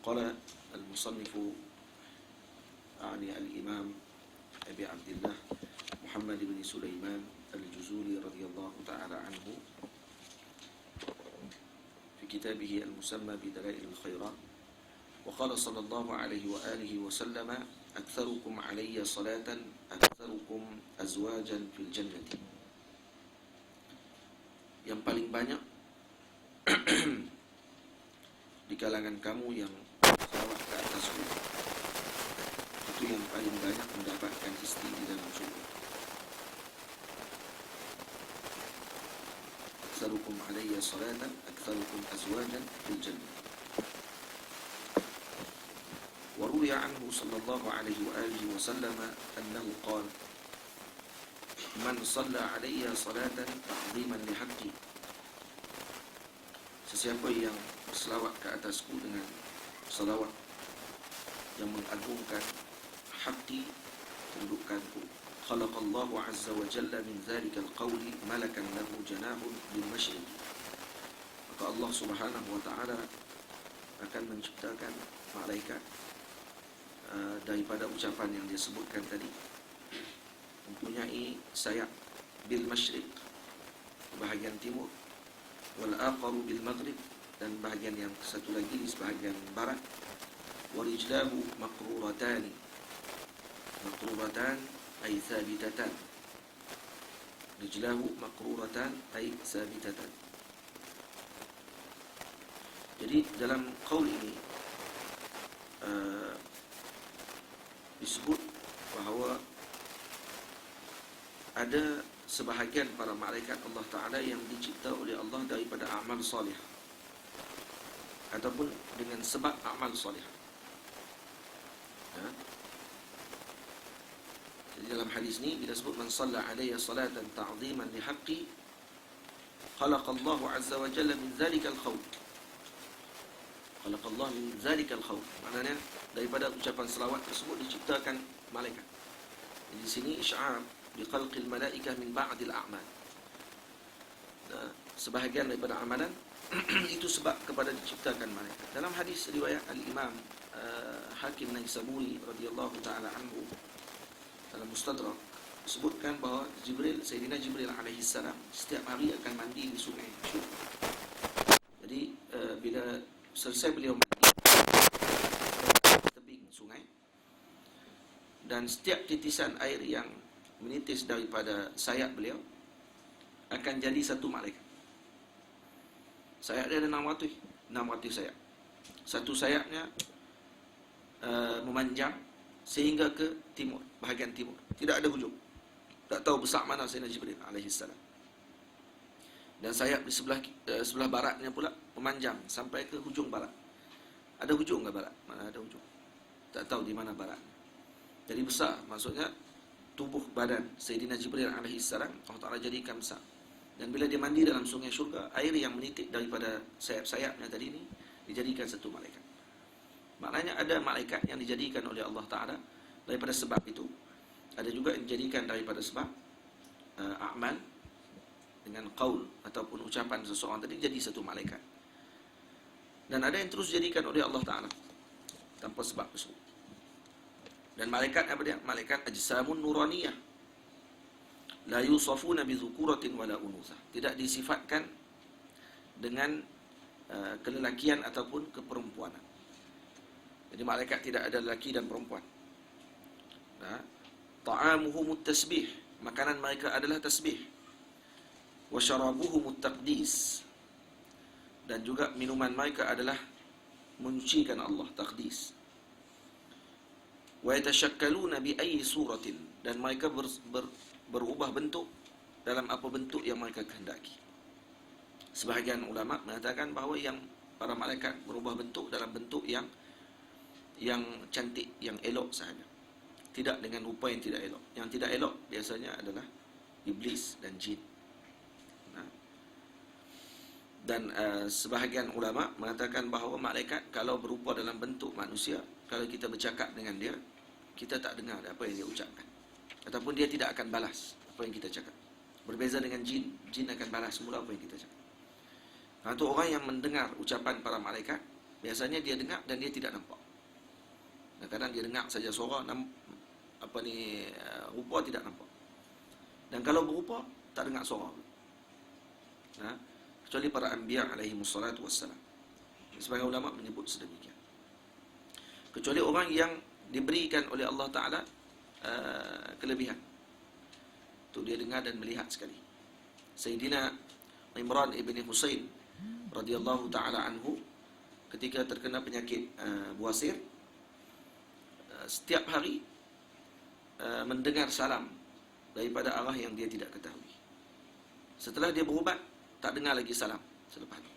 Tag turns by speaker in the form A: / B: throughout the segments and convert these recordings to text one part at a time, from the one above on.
A: قال المصنف الإمام أبي عبد الله محمد بن سليمان الجزولي رضي الله تعالى عنه في كتابه المسمى بدلائل الخيرات، وقال صلى الله عليه وآله وسلم: أكثركم علي صلاة أكثركم أزواجا في الجنة. Yang paling banyak di kalangan kamu yang salawat ke atasku, itu yang paling banyak mendapatkan istri di dalam surga. Aktsarukum alayya salatan aktsarukum azwajan fil jannah. Wa ruwiya anhu sallallahu alaihi wa alihi wa sallam annahu qala: Man shalla alayya salatan ta'ziman li haqqi. Sesiapa yang berselawat ke atasku dengan salawat yang mengagungkan haqqi, kedudukanku, khalaqallahu azza wa jalla min dzalikal qawli malakan lahu janahun bil masyriq. Maka Allah subhanahu wa ta'ala akan menciptakan malaikat daripada ucapan yang dia sebutkan tadi, mempunyai sayap bil masyriq, bahagian timur, wal aqaru bil maghrib, dan bahagian yang satu lagi di sebahagian barat, wa rijlahu maqruratan, maqruratan ay thabitatan, rijlahu maqruratan ay thabitatan. Jadi dalam qaul ini disebut bahawa ada sebahagian para malaikat Allah Ta'ala yang dicipta oleh Allah daripada amal salih, ataupun dengan sebab amal salih. Jadi dalam hadis ni bila sebut man shalla alayya salatan ta'ziman li haqqi khalaqallahu azza wa jalla min dzalikal khawf. Khalaqallahu min dzalikal khawf, maknanya daripada ucapan selawat tersebut diciptakan malaikat. Jadi di sini isy'ar biqalqil malaikah min ba'dil a'mal. Sebahagian daripada amalan itu sebab kepada diciptakan malaikat. Dalam hadis riwayat al-Imam Hakim Naisaburi radhiyallahu ta'ala anhu dalam Mustadrak sebutkan bahawa Sayyidina Jibril alaihi salam setiap hari akan mandi di sungai. Jadi bila selesai beliau mandi di tebing sungai, dan setiap titisan air yang menitis daripada sayap beliau akan jadi satu malaikat. Sayap dia ada 600 sayap. Satu sayapnya memanjang sehingga ke timur, bahagian timur, tidak ada hujung. Tak tahu besar mana Sayyidina Jibril alaihi salam. Dan sayap di sebelah baratnya pula memanjang sampai ke hujung barat. Ada hujung ke barat? Mana ada hujung? Tak tahu di mana barat. Jadi besar, maksudnya tubuh badan Sayyidina Jibril alaihi salam Allah Ta'ala jadikan besar. Dan bila dia mandi dalam sungai syurga, air yang menitik daripada sayap-sayapnya tadi ini dijadikan satu malaikat. Maknanya ada malaikat yang dijadikan oleh Allah Ta'ala daripada sebab itu. Ada juga yang dijadikan daripada sebab amal, dengan qaul ataupun ucapan seseorang tadi jadi satu malaikat. Dan ada yang terus dijadikan oleh Allah Ta'ala tanpa sebab tersebut. Dan malaikat apa dia? Malaikat ajsamun nuraniyah, la yusafuna bi dzukuratin wala unutha. Tidak disifatkan dengan kelelakian ataupun keperempuanan. Jadi malaikat tidak ada lelaki dan perempuan. Ta'amuhumut tasbih, makanan mereka adalah tasbih. Wa syarabuhumut taqdis, dan juga minuman mereka adalah menyucikan Allah, taqdis. Wa yatashakkaluna bi ayyi suratin, dan mereka berubah bentuk dalam apa bentuk yang mereka kehendaki. Sebahagian ulama mengatakan bahawa yang para malaikat berubah bentuk dalam bentuk yang cantik, yang elok sahaja, tidak dengan rupa yang tidak elok. Yang tidak elok biasanya adalah iblis dan jin. Dan sebahagian ulama mengatakan bahawa malaikat kalau berupa dalam bentuk manusia, kalau kita bercakap dengan dia, kita tak dengar apa yang dia ucapkan, ataupun dia tidak akan balas apa yang kita cakap. Berbeza dengan jin, jin akan balas semula apa yang kita cakap. Itu orang yang mendengar ucapan para malaikat Biasanya dia dengar dan dia tidak nampak. Kadang-kadang dia dengar saja suara, rupa tidak nampak. Dan kalau berupa, tak dengar suara. Kecuali para anbiya alaihi wassalatu wassalam. Sebagai ulama menyebut sedemikian. Kecuali orang yang diberikan oleh Allah Ta'ala kelebihan. Itu dia dengar dan melihat sekali. Sayyidina Imran ibn Husain radhiyallahu ta'ala anhu, ketika terkena penyakit buasir, setiap hari mendengar salam daripada arah yang dia tidak ketahui. Setelah dia berubat, tak dengar lagi salam selepas itu.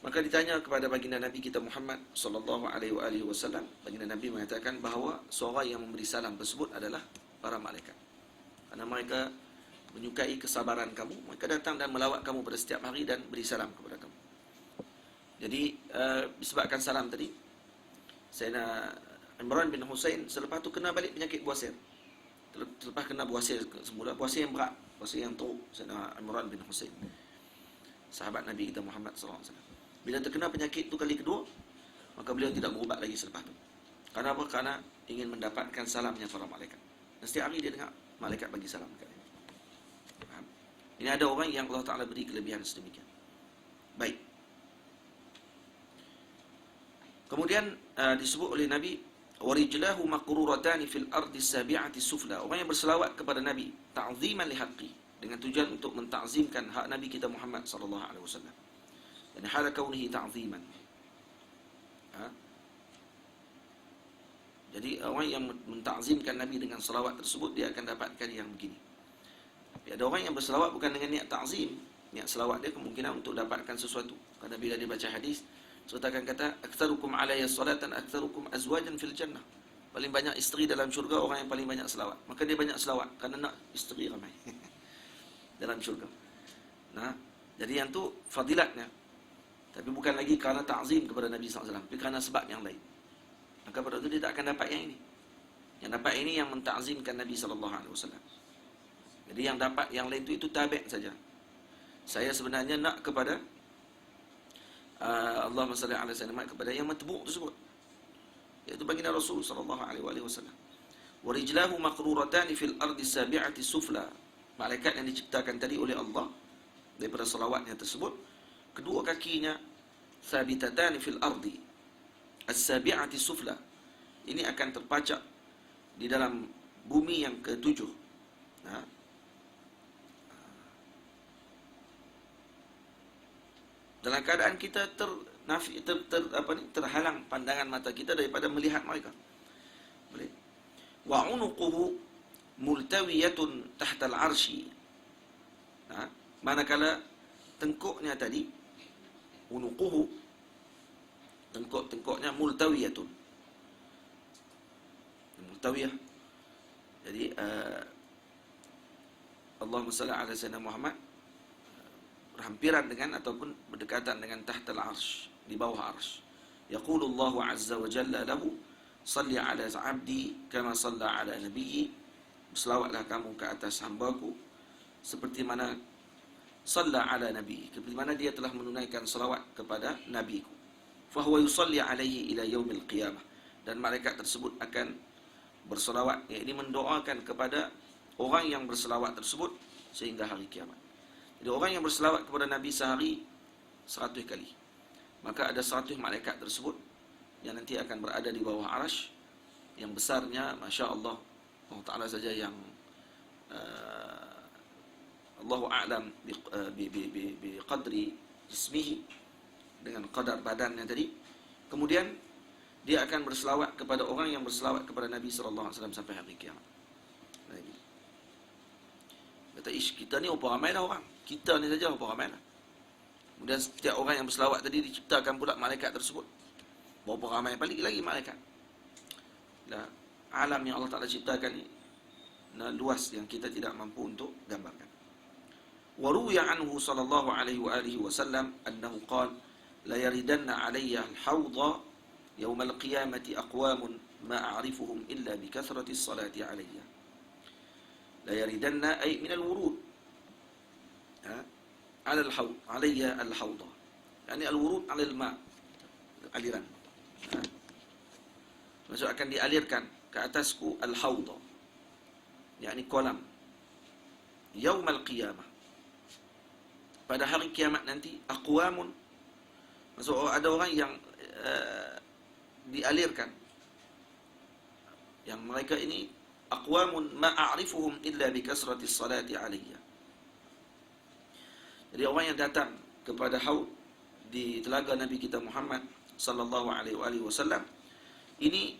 A: Maka ditanya kepada baginda Nabi kita Muhammad sallallahu alaihi wasallam, baginda Nabi mengatakan bahawa suara yang memberi salam tersebut adalah para malaikat. Karena mereka menyukai kesabaran kamu, mereka datang dan melawat kamu pada setiap hari dan beri salam kepada kamu. Jadi disebabkan salam tadi, Sayyidina Imran bin Husain selepas tu kena balik penyakit buasir. Selepas kena buasir semula, buasir yang berat, buasir yang teruk, Sayyidina Imran bin Husain, sahabat Nabi kita Muhammad sallallahu alaihi wasallam. Bila terkena penyakit tu kali kedua, maka beliau tidak berubat lagi selepas tu. Karena apa? Karena ingin mendapatkan salamnya para malaikat. Dan setiap hari dia dengar malaikat bagi salam kepada dia. Faham? Ini ada orang yang Allah Ta'ala beri kelebihan sedemikian. Baik. Kemudian disebut oleh Nabi, warijlahu maqruratani fil ardi sabi'ati sufla. Orang yang berselawat kepada Nabi ta'ziman li haqqi, dengan tujuan untuk menta'zimkan hak Nabi kita Muhammad sallallahu alaihi wasallam. Dan hal kaunihi ta'ziman. Jadi orang yang menta'zimkan Nabi dengan selawat tersebut, dia akan dapatkan yang begini. Tapi ada orang yang berselawat bukan dengan niat ta'zim. Niat selawat dia kemungkinan untuk dapatkan sesuatu. Kerana bila dia baca hadis, serta akan kata, aktsarukum alayya salatan aktsarukum azwajan fil jannah. Paling banyak isteri dalam syurga orang yang paling banyak selawat. Maka dia banyak selawat kerana nak isteri ramai dalam syurga. Jadi yang tu fadilatnya. Tapi bukan lagi kerana ta'zim kepada Nabi SAW, tapi kerana sebab yang lain. Maka pada itu dia tak akan dapat yang ini. Yang dapat ini yang menta'zimkan Nabi SAW. Jadi yang dapat yang lain itu tabi' saja. Saya sebenarnya nak kepada Allahumma salli ala sayyidina, kepada yang matbu' tersebut, iaitu baginda Rasul sallallahu alaihi wasallam. Wa rijlahu maqruratani fil ardi sabi'ati sufla. Malaikat yang diciptakan tadi oleh Allah daripada selawatnya tersebut, kedua kakinya sabitatani fil ardi as-sabi'ati sufla. Ini akan terpacak di dalam bumi yang ketujuh. Dalam keadaan kita terhalang pandangan mata kita daripada melihat mereka. Boleh. Wa unuquhu multawiyatun tahta al-'arsy. Manakala tengkuknya tadi, unuquhu, tengkuknya multawiyatun. Multawiyah. Jadi Allahumma salli ala sayyidina Muhammad, berhampiran dengan ataupun berdekatan dengan tahtal arsh, di bawah arsh. Yaqulu Allahu azza wa jalla lahu, salli ala 'abdi kama shalla ala nabiyyi. Berselawatlah kamu ke atas hamba-Ku seperti mana shalla ala nabi, seperti mana dia telah menunaikan selawat kepada nabi-Ku. Fa huwa yusalli alaihi ila yaumil qiyamah. Dan malaikat tersebut akan berselawat, yakni mendoakan kepada orang yang berselawat tersebut sehingga hari kiamat. Jadi orang yang berselawat kepada Nabi sehari 100 kali, maka ada 100 malaikat tersebut yang nanti akan berada di bawah arasy, yang besarnya Masya Allah, Allah Ta'ala saja yang Allahu a'lam bi qadri jismihi, dengan qadar badannya tadi. Kemudian dia akan berselawat kepada orang yang berselawat kepada Nabi SAW sampai hari kiamat. Kata, kita ni berapa ramai dah orang? Kita ni saja berapa ramai dah? Kemudian setiap orang yang berselawat tadi diciptakan pula malaikat tersebut. Berapa ramai lagi malaikat? Nah, alam yang Allah Ta'ala ciptakan ni luas yang kita tidak mampu untuk gambarkan. Wa ruwiya anhu sallallahu alaihi wasallam annahu qala la yaridanna alayya al-hawdha yawm al-qiyamati aqwamun ma a'rifuhum illa bi kathrati as-salati alayya. La yaridanna ay min al-wurud ala al-hawd, alayya al-hawdha, yani al-wurud ala al-ma'. aliran. Ha? Maksud akan dialirkan ke atasku al-hawda, yakni kolam, yaumal qiyamah, pada hari kiamat nanti, aqwamun, maksud ada orang yang dialirkan, yang mereka ini aqwamun ma a'rifuhum illa bi kasrati salati alayya. Jadi orang yang datang kepada haud di telaga Nabi kita Muhammad sallallahu alaihi wasallam, ini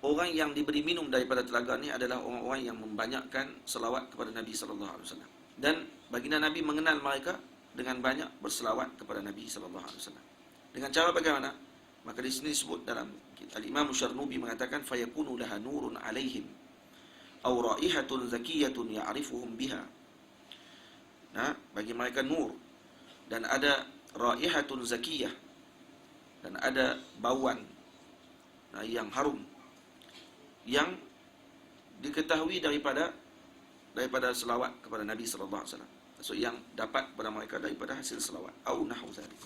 A: orang yang diberi minum daripada telaga ini adalah orang-orang yang membanyakkan selawat kepada Nabi sallallahu alaihi wasallam. Dan baginda Nabi mengenal mereka dengan banyak berselawat kepada Nabi sallallahu alaihi wasallam. Dengan cara bagaimana? Maka di sini disebut dalam Al-Imam Syarnubi mengatakan fayakunu laha nurun alaihim aw raihatun zakiyatun ya'rifuhum biha. Nah, bagi mereka nur, dan ada raihatun zakiyah, dan ada bauan yang harum yang diketahui daripada selawat kepada Nabi sallallahu alaihi wasallam. Maksud yang dapat kepada mereka daripada hasil selawat au nahwu dzalik.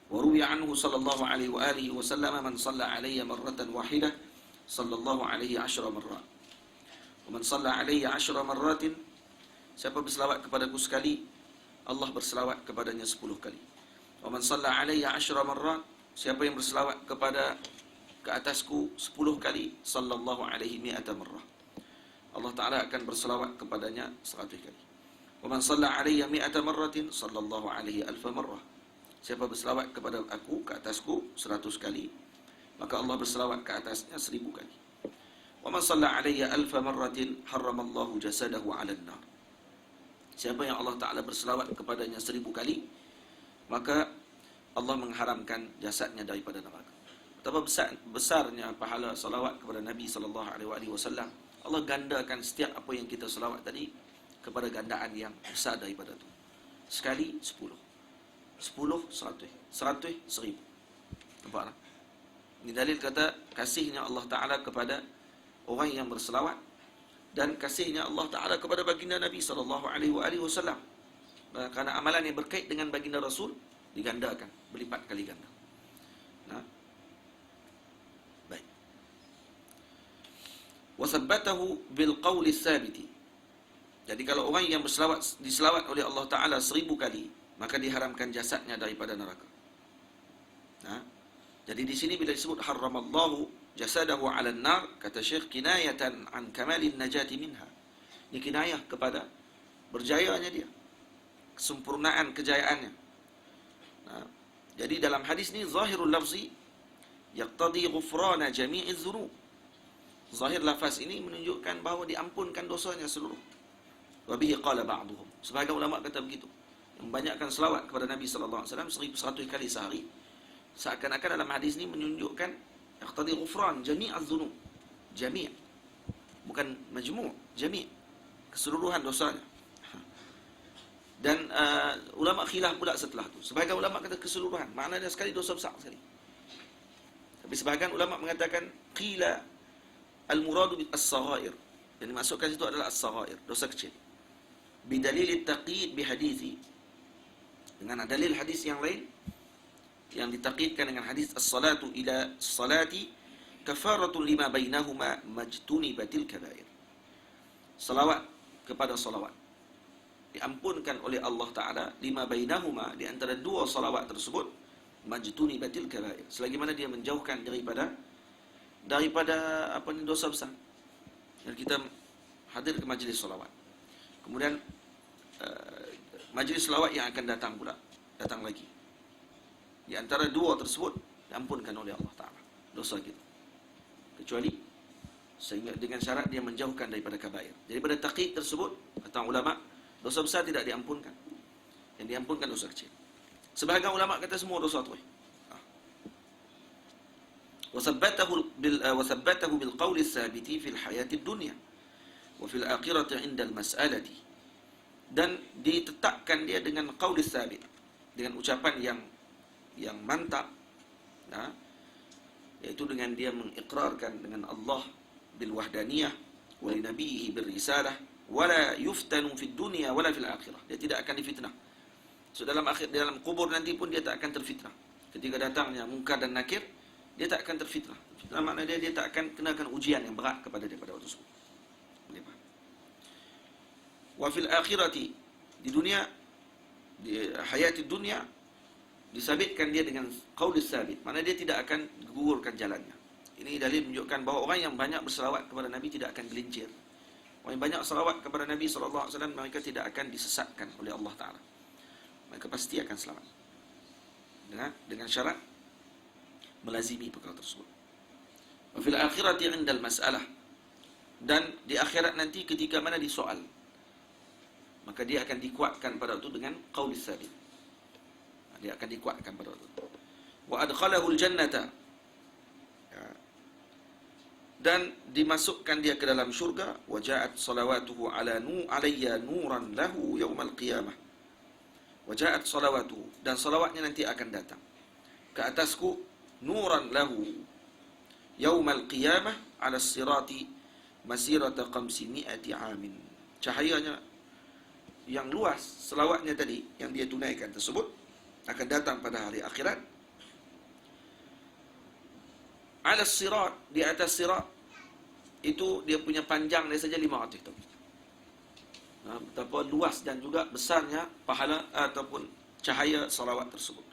A: Wa ruwiya anhu sallallahu alaihi wasallam man shalla alayya marratan wahidah sallallahu alaihi 10 marrat. Wa man shalla alayya 10 marratin, siapa berselawat kepadaku sekali, Allah berselawat kepadanya 10 kali. Wa man shalla alayya 10 marrat, siapa yang berselawat ke atasku 10 kali, sallallahu alaihi 100 marrah, Allah Ta'ala akan berselawat kepadanya 100 kali. Wa man shalla alayya 100 marratin sallallahu alaihi 1000 marrah, siapa berselawat kepada aku, ke atasku 100 kali, maka Allah berselawat ke atasnya 1000 kali. Wa man shalla alayya 1000 marratin harramallahu jasadahu 'alan nar, siapa yang Allah Ta'ala berselawat kepadanya 1000 kali, maka Allah mengharamkan jasadnya daripada neraka. Betapa besarnya pahala salawat kepada Nabi sallallahu alaihi wasallam. Allah gandakan setiap apa yang kita salawat tadi kepada gandaan yang besar daripada itu. Sekali 10, 100, 1000. Nampak tak? Ini dalil kata kasihnya Allah Ta'ala kepada orang yang berselawat, dan kasihnya Allah Ta'ala kepada baginda Nabi sallallahu alaihi wasallam. Kerana amalan yang berkait dengan baginda Rasul digandakan, berlipat kali ganda. Nah, baik. Wa sabbatahu bil qawli tsabiti. Jadi kalau orang yang diselawat oleh Allah Ta'ala 1000 kali, maka diharamkan jasadnya daripada neraka. Nah, jadi di sini bila disebut harramallahu jasadahu 'alan nar, kata Syekh, kinayatan an kamalin najati minha. Ini kinayah kepada berjayanya dia, kesempurnaan kejayaannya. Nah, jadi dalam hadis ni zahirul lafzi yaqtadi ghufrana jami'iz dzunub. Zahir lafaz ini menunjukkan bahawa diampunkan dosanya seluruh. Wa bihi qala ba'dhum. Sebahagian ulama kata begitu. Membanyakkan selawat kepada Nabi sallallahu alaihi wasallam 1100 kali sehari, seakan-akan dalam hadis ini menunjukkan yaqtadi ghufran jami'az dzunub. Jami', bukan majmu', jami', keseluruhan dosanya. Dan ulama khilaf pula setelah itu. Sebahagian ulama kata keseluruhan, maknanya sekali dosa besar sekali. Tapi sebahagian ulama mengatakan qila al-muradu bis-saghair. Yang dimaksudkan itu adalah as-saghair, dosa kecil. Bidalil at-taqyid bihadithi. Dengan dalil hadis yang lain yang ditaqyidkan dengan hadis as-salatu ila salati kafaratun lima bainahuma majtunibatil kabair. Salawat kepada salawat diampunkan oleh Allah Ta'ala lima bainahuma, di antara dua salawat tersebut, majtunibatil kabair, selagi mana dia menjauhkan daripada dosa besar. Dan kita hadir ke majlis salawat, kemudian majlis salawat yang akan datang lagi, di antara dua tersebut diampunkan oleh Allah Ta'ala dosa kita, kecuali sehingga dengan syarat dia menjauhkan daripada kabair. Jadi pada taqyid tersebut kata ulama, dosa besar tidak diampunkan, yang diampunkan dosa kecil. Sebahagian ulama kata semua dosa tu. Wasabbatahu bil qawli tsabiti fil hayati dunya wa fil akhirati 'inda al mas'alati. Dan ditetapkan dia dengan qauli tsabit, dengan ucapan yang mantap, nah, yaitu dengan dia mengikrarkan dengan Allah bil wahdaniyah wa li nabiyhi bir risalah wala yuftanu fid dunya wala fil akhirah. Dia tidak akan difitnah So dalam kubur nanti pun dia tak akan terfitnah. Ketika datangnya Munkar dan Nakir, dia tak akan terfitnah. Fitnah makna dia tak akan kenakan ujian yang berat kepada dia pada waktu tersebut. Boleh faham? Wa fil akhirati, di dunia, di hayat dunia, disabitkan dia dengan qaul sabit. Makna dia tidak akan gugurkan jalannya. Ini dalil menunjukkan bahawa orang yang banyak berselawat kepada Nabi tidak akan gelincir. Orang yang banyak selawat kepada Nabi SAW, mereka tidak akan disesatkan oleh Allah Ta'ala. Mereka pasti akan selamat. Dengan syarat melazimi perkara tersebut. Wa fil akhirati 'indal mas'alah, dan di akhirat nanti ketika mana disoal, maka dia akan dikuatkan pada waktu dengan qaul sabit. Dia akan dikuatkan pada waktu itu. Wa adkhalahu al-jannata, dan dimasukkan dia ke dalam syurga. Wa ja'at salawatuhu alayya nuran lahu yaumal qiyamah. Wa ja'at salawatuhu, dan salawatnya nanti akan datang ke atasku, nuran lahu yaumal qiyamah ala sirati masirata 500 amin. Cahayanya yang luas, selawatnya tadi yang dia tunaikan tersebut akan datang pada hari akhirat. Ala sirat, di atas sirat itu dia punya panjang dia saja 500 tahun. Betapa luas dan juga besarnya pahala ataupun cahaya salawat tersebut.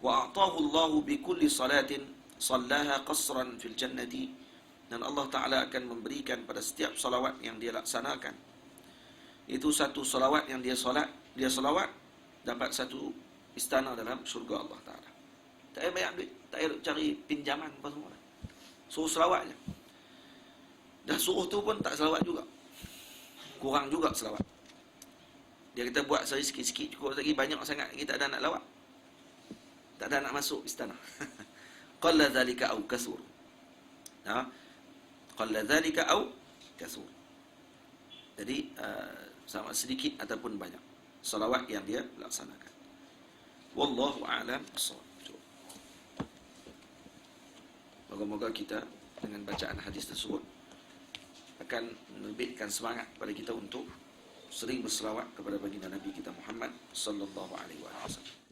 A: Wa a'tahu Allahu bi kulli salatin sallaha qasran fil jannati, dan Allah Ta'ala akan memberikan pada setiap salawat yang dia laksanakan, itu satu salawat yang dia salawat dapat satu istana dalam syurga Allah Ta'ala. Tak payah banyak duit, tak payah cari pinjaman apa semua. Suruh selawat je. Dah suruh tu pun tak selawat juga, kurang juga selawat. Dia kata buat sehari sikit-sikit cukup, lagi banyak sangat kita tak ada nak lawat, tak ada nak masuk istana. Qalla dhalika au kasur. Qalla dhalika au kasur. Jadi sama sedikit ataupun banyak salawat yang dia laksanakan. Wallahu a'lam bissawab. Moga-moga kita dengan bacaan hadis tersebut akan menerbitkan semangat pada kita untuk sering berselawat kepada baginda Nabi kita Muhammad sallallahu alaihi wasallam.